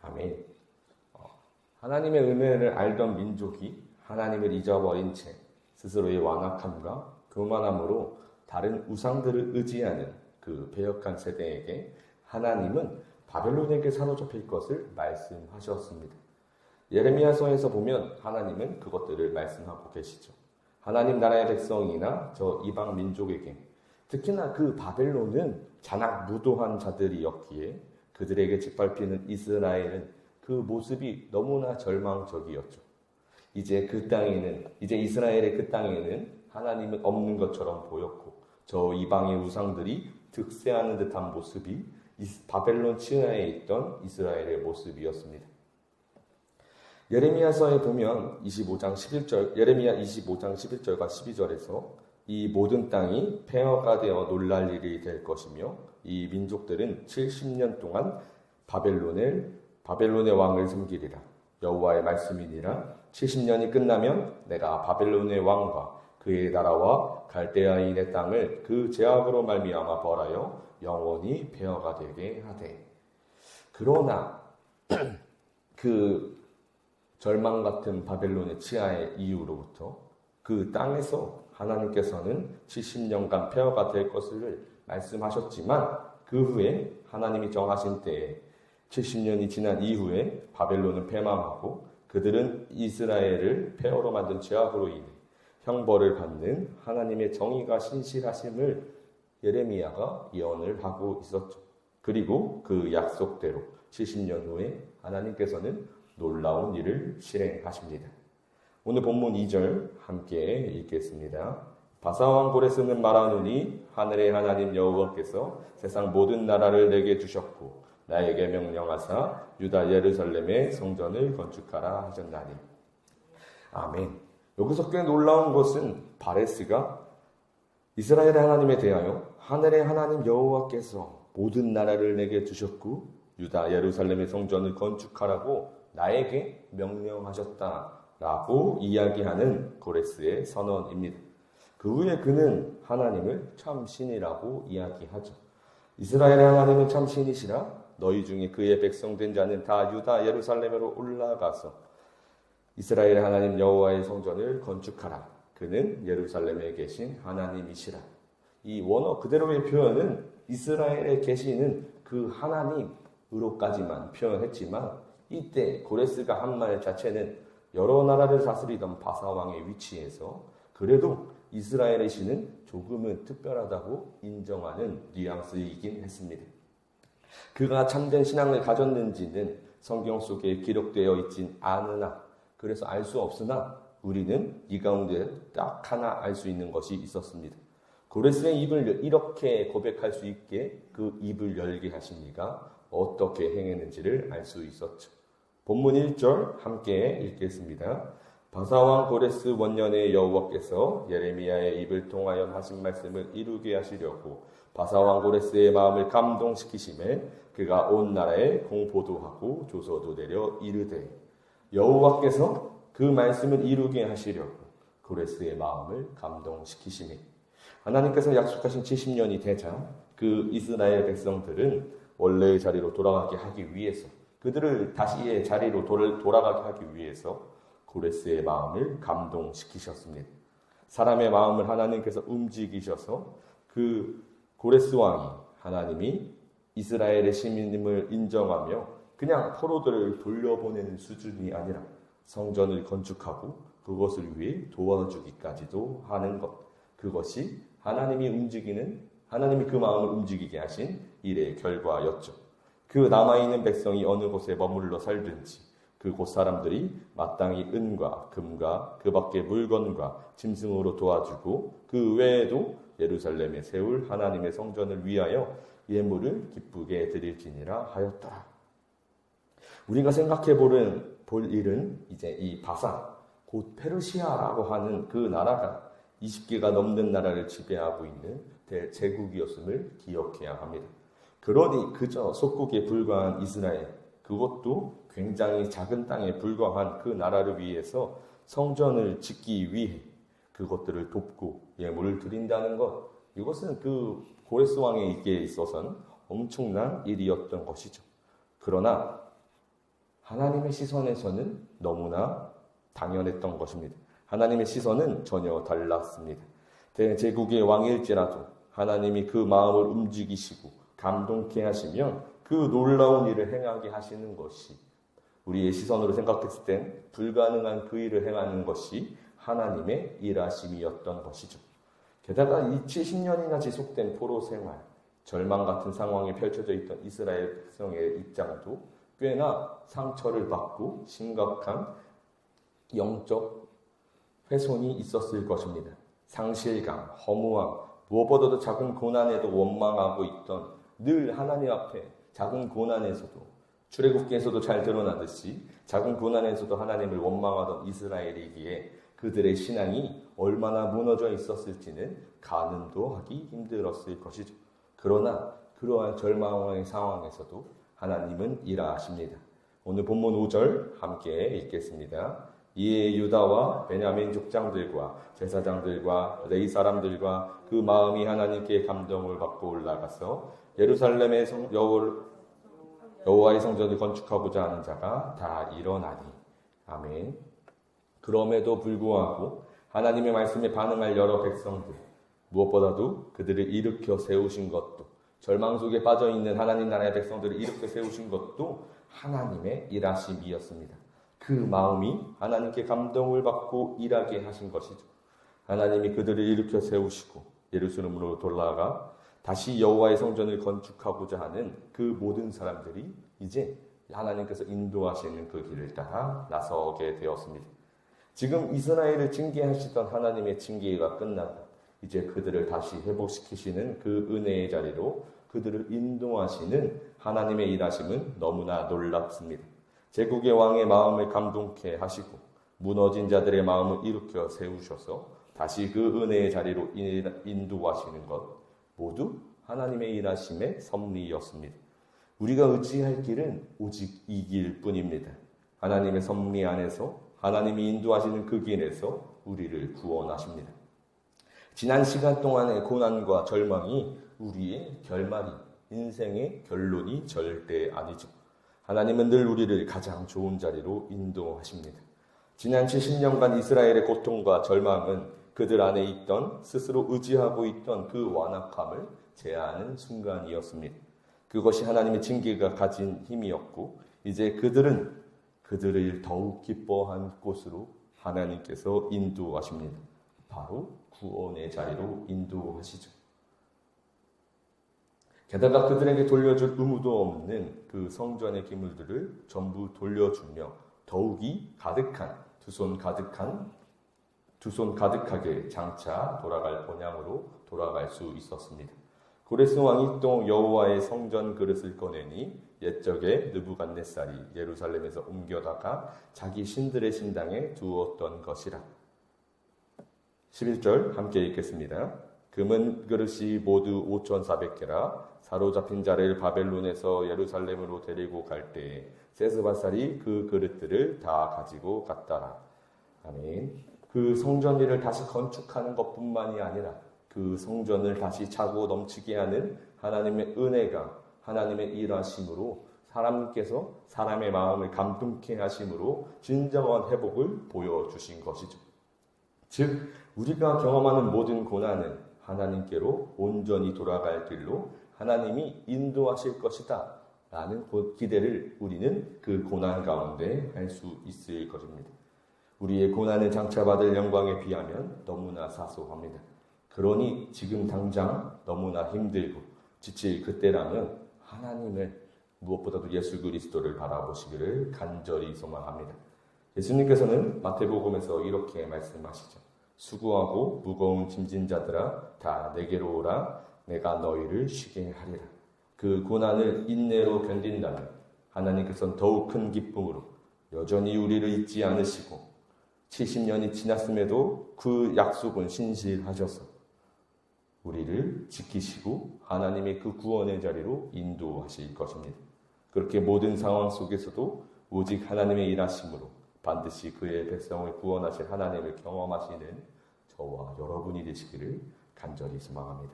아멘. 하나님의 은혜를 알던 민족이 하나님을 잊어버린 채 스스로의 완악함과 교만함으로 다른 우상들을 의지하는 그 배역한 세대에게 하나님은 바벨론에게 사로잡힐 것을 말씀하셨습니다. 예레미야서에서 보면 하나님은 그것들을 말씀하고 계시죠. 하나님 나라의 백성이나 저 이방 민족에게, 특히나 그 바벨론은 잔악무도한 자들이었기에 그들에게 짓밟히는 이스라엘은 그 모습이 너무나 절망적이었죠. 이제 이스라엘의 그 땅에는 하나님은 없는 것처럼 보였고, 저 이방의 우상들이 득세하는 듯한 모습이 바벨론 치하에 있던 이스라엘의 모습이었습니다. 예레미야서에 보면 예레미야 25장 11절과 12절에서 이 모든 땅이 폐허가 되어 놀랄 일이 될 것이며 이 민족들은 70년 동안 바벨론의 왕을 섬기리라. 여호와의 말씀이니라. 70년이 끝나면 내가 바벨론의 왕과 그의 나라와 갈대아인의 땅을 그 제약으로 말미암아 벌하여 영원히 폐허가 되게 하되. 그러나 그 절망 같은 바벨론의 치하의 이후로부터 그 땅에서 하나님께서는 70년간 폐허가 될 것을 말씀하셨지만 그 후에 하나님이 정하신 때에 70년이 지난 이후에 바벨론은 패망하고 그들은 이스라엘을 폐허로 만든 죄악으로 인해 형벌을 받는 하나님의 정의가 신실하심을 예레미야가 예언을 하고 있었죠. 그리고 그 약속대로 70년 후에 하나님께서는 놀라운 일을 실행하십니다. 오늘 본문 2절 함께 읽겠습니다. 바사왕 고레스는 말하노니 하늘의 하나님 여호와께서 세상 모든 나라를 내게 주셨고 나에게 명령하사 유다 예루살렘의 성전을 건축하라 하셨나니. 아멘. 여기서 꽤 놀라운 것은 바레스가 이스라엘의 하나님에 대하여 하늘의 하나님 여호와께서 모든 나라를 내게 주셨고 유다 예루살렘의 성전을 건축하라고 나에게 명령하셨다라고 이야기하는 고레스의 선언입니다. 그 후에 그는 하나님을 참 신이라고 이야기하죠. 이스라엘의 하나님은 참 신이시라. 너희 중에 그의 백성된 자는 다 유다 예루살렘으로 올라가서 이스라엘의 하나님 여호와의 성전을 건축하라. 그는 예루살렘에 계신 하나님이시라. 이 원어 그대로의 표현은 이스라엘에 계시는 그 하나님으로까지만 표현했지만 이때 고레스가 한 말 자체는 여러 나라를 다스리던 바사왕의 위치에서 그래도 이스라엘의 신은 조금은 특별하다고 인정하는 뉘앙스이긴 했습니다. 그가 참된 신앙을 가졌는지는 성경 속에 기록되어 있진 않으나 그래서 알 수 없으나 우리는 이 가운데 딱 하나 알 수 있는 것이 있었습니다. 고레스의 입을 이렇게 고백할 수 있게 그 입을 열게 하신 이가 어떻게 행했는지를 알 수 있었죠. 본문 1절 함께 읽겠습니다. 바사왕 고레스 원년에 여호와께서 예레미야의 입을 통하여 하신 말씀을 이루게 하시려고 바사왕 고레스의 마음을 감동시키심에 그가 온 나라에 공포도 하고 조서도 내려 이르되. 여호와께서 그 말씀을 이루게 하시려고 고레스의 마음을 감동시키심에 하나님께서 약속하신 70년이 되자 그 이스라엘 백성들은 원래의 자리로 돌아가게 하기 위해서 그들을 다시의 자리로 돌아가게 하기 위해서 고레스의 마음을 감동시키셨습니다. 사람의 마음을 하나님께서 움직이셔서 그 고레스 왕이 하나님이 이스라엘의 시민임을 인정하며 그냥 포로들을 돌려보내는 수준이 아니라 성전을 건축하고 그것을 위해 도와주기까지도 하는 것. 그것이 하나님이 그 마음을 움직이게 하신 일의 결과였죠. 그 남아있는 백성이 어느 곳에 머물러 살든지 그곳 사람들이 마땅히 은과 금과 그 밖의 물건과 짐승으로 도와주고 그 외에도 예루살렘에 세울 하나님의 성전을 위하여 예물을 기쁘게 드릴지니라 하였더라. 우리가 생각해 볼 일은 이제 이 바산, 곧 페르시아라고 하는 그 나라가 20개가 넘는 나라를 지배하고 있는 대제국이었음을 기억해야 합니다. 그러니 그저 속국에 불과한 이스라엘, 그것도 굉장히 작은 땅에 불과한 그 나라를 위해서 성전을 짓기 위해 그것들을 돕고 예물을 드린다는 것, 이것은 그 고레스 왕에게 있어서는 엄청난 일이었던 것이죠. 그러나 하나님의 시선에서는 너무나 당연했던 것입니다. 하나님의 시선은 전혀 달랐습니다. 대제국의 왕일지라도 하나님이 그 마음을 움직이시고 감동케 하시면 그 놀라운 일을 행하게 하시는 것이, 우리의 시선으로 생각했을 땐 불가능한 그 일을 행하는 것이 하나님의 일하심이었던 것이죠. 게다가 이 70년이나 지속된 포로 생활, 절망 같은 상황이 펼쳐져 있던 이스라엘 백성의 입장도 꽤나 상처를 받고 심각한 영적 훼손이 있었을 것입니다. 상실감, 허무함, 무엇보다도 작은 고난에도 원망하고 있던, 늘 하나님 앞에 작은 고난에서도, 출애굽기에서도 잘 드러나듯이 작은 고난에서도 하나님을 원망하던 이스라엘이기에 그들의 신앙이 얼마나 무너져 있었을지는 가늠도 하기 힘들었을 것이죠. 그러나 그러한 절망의 상황에서도 하나님은 일하십니다. 오늘 본문 5절 함께 읽겠습니다. 이에 유다와 베냐민 족장들과 제사장들과 레위 사람들과 그 마음이 하나님께 감동을 받고 올라가서 예루살렘의 여호와의 성전을 건축하고자 하는 자가 다 일어나니. 아멘. 그럼에도 불구하고 하나님의 말씀에 반응할 여러 백성들, 무엇보다도 그들을 일으켜 세우신 것도, 절망 속에 빠져있는 하나님 나라의 백성들을 일으켜 세우신 것도 하나님의 일하심이었습니다. 그 마음이 하나님께 감동을 받고 일하게 하신 것이죠. 하나님이 그들을 일으켜 세우시고 예루살렘으로 돌아가 다시 여호와의 성전을 건축하고자 하는 그 모든 사람들이 이제 하나님께서 인도하시는 그 길을 따라 나서게 되었습니다. 지금 이스라엘을 징계하시던 하나님의 징계가 끝나고 이제 그들을 다시 회복시키시는 그 은혜의 자리로 그들을 인도하시는 하나님의 일하심은 너무나 놀랍습니다. 제국의 왕의 마음을 감동케 하시고 무너진 자들의 마음을 일으켜 세우셔서 다시 그 은혜의 자리로 인도하시는 것, 모두 하나님의 일하심의 섭리였습니다. 우리가 의지할 길은 오직 이 길뿐입니다. 하나님의 섭리 안에서, 하나님이 인도하시는 그 길에서 우리를 구원하십니다. 지난 시간 동안의 고난과 절망이 우리의 결말이, 인생의 결론이 절대 아니죠. 하나님은 늘 우리를 가장 좋은 자리로 인도하십니다. 지난 70년간 이스라엘의 고통과 절망은 그들 안에 있던, 스스로 의지하고 있던 그 완악함을 제하는 순간이었습니다. 그것이 하나님의 징계가 가진 힘이었고, 이제 그들은 그들을 더욱 기뻐한 곳으로 하나님께서 인도하십니다. 바로 구원의 자리로 인도하시죠. 게다가 그들에게 돌려줄 의무도 없는 그 성전의 기물들을 전부 돌려주며 더욱이 가득한, 두 손 가득하게 장차 돌아갈 본향으로 돌아갈 수 있었습니다. 고레스 왕이 또 여호와의 성전 그릇을 꺼내니 옛적에 느부갓네살이 예루살렘에서 옮겨다가 자기 신들의 신당에 두었던 것이라. 11절 함께 읽겠습니다. 금은 그릇이 모두 5,400개라. 사로잡힌 자를 바벨론에서 예루살렘으로 데리고 갈 때에 세스바살이 그 그릇들을 다 가지고 갔더라. 아멘. 그 성전일을 다시 건축하는 것뿐만이 아니라 그 성전을 다시 차고 넘치게 하는 하나님의 은혜가, 하나님의 일하심으로 하나님께서 사람의 마음을 감동케 하심으로 진정한 회복을 보여주신 것이죠. 즉 우리가 경험하는 모든 고난은 하나님께로 온전히 돌아갈 길로 하나님이 인도하실 것이다 라는 기대를 우리는 그 고난 가운데 할 수 있을 것입니다. 우리의 고난을 장차 받을 영광에 비하면 너무나 사소합니다. 그러니 지금 당장 너무나 힘들고 지칠 그때라면 하나님을, 무엇보다도 예수 그리스도를 바라보시기를 간절히 소망합니다. 예수님께서는 마태복음에서 이렇게 말씀하시죠. 수고하고 무거운 짐진 자들아 다 내게로 오라. 내가 너희를 쉬게 하리라. 그 고난을 인내로 견딘다면 하나님께서는 더욱 큰 기쁨으로 여전히 우리를 잊지 않으시고 70년이 지났음에도 그 약속은 신실하셔서 우리를 지키시고 하나님의 그 구원의 자리로 인도하실 것입니다. 그렇게 모든 상황 속에서도 오직 하나님의 일하심으로 반드시 그의 백성을 구원하실 하나님을 경험하시는 저와 여러분이 되시기를 간절히 소망합니다.